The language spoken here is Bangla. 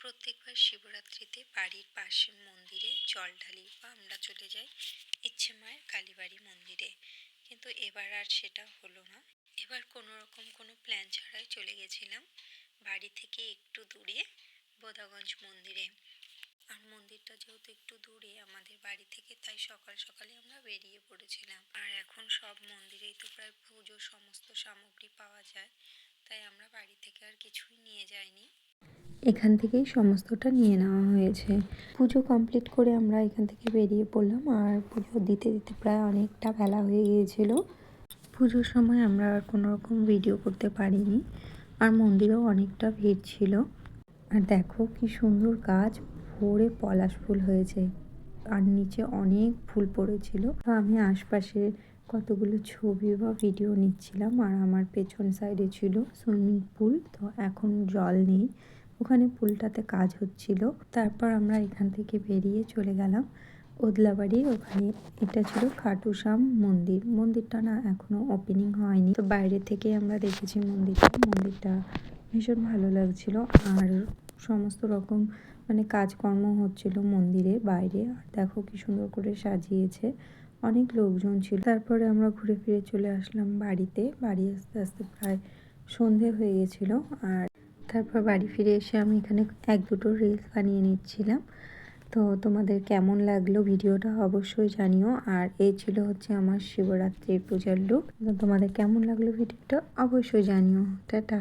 প্রত্যেকবার শিবরাত্রিতে বাড়ির পাশের মন্দিরে জল ঢালি বা আমরা চলে যাই ইচ্ছে মায়ের কালীবাড়ি মন্দিরে, কিন্তু এবার আর সেটা হলো না। এবার কোনো রকম কোনো প্ল্যান ছাড়াই চলে গেছিলাম বাড়ি থেকে একটু দূরে বোদাগঞ্জ মন্দিরে। আর মন্দিরটা যেহেতু একটু দূরে আমাদের বাড়ি থেকে, তাই সকাল সকালে আমরা বেরিয়ে পড়েছিলাম। আর এখন সব মন্দিরেই তো প্রায় পুজোর সমস্ত সামগ্রী পাওয়া যায়, তাই আমরা বাড়ি থেকে আর কিছুই নিয়ে যাইনি, এখান থেকেই সমস্তটা নিয়ে নেওয়া হয়েছে। পুজো কমপ্লিট করে আমরা এখান থেকে বেরিয়ে পড়লাম, আর পুজো দিতে দিতে প্রায় অনেকটা বেলা হয়ে গিয়েছিল। পুজোর সময় আমরা আর কোনো রকম ভিডিও করতে পারিনি, আর মন্দিরেও অনেকটা ভিড় ছিল। আর দেখো কি সুন্দর গাছ, ভরে পলাশ ফুল হয়েছে আর নিচে অনেক ফুল পড়েছিল। তো আমি আশপাশে কতগুলো ছবি বা ভিডিও নিচ্ছিলাম, আর আমার পেছন সাইডে ছিল সুইমিং পুল। তো এখন জল নেই, ওখানে পুলটাতে কাজ হচ্ছিল। তারপর আমরা এখান থেকে বেরিয়ে চলে গেলাম ওদলাবাড়ির ওখানে। এটা ছিল খাটু শ্যাম মন্দির। মন্দিরটা না এখনো ওপেনিং হয়নি, তো বাইরে থেকে আমরা দেখেছি মন্দিরটা ভীষণ ভালো লাগছিল। আর সমস্ত রকম কাজকর্ম হচ্ছিল মন্দিরের বাইরে। আর দেখো কি সুন্দর করে সাজিয়েছে, অনেক লোকজন ছিল। তারপরে আমরা ঘুরে ফিরে চলে আসলাম বাড়িতে। বাড়ি আস্তে আস্তে প্রায় সন্ধে হয়ে গেছিলো। আর তারপর বাড়ি ফিরে এসে আমি এখানে এক দুটো রিলস বানিয়ে নিচ্ছিলাম। তো তোমাদের কেমন লাগলো ভিডিওটা অবশ্যই জানিও। আর এই ছিল হচ্ছে আমার শিবরাত্রির পূজার লুক। তো তোমাদের কেমন লাগলো ভিডিওটা অবশ্যই জানিও। টাটা।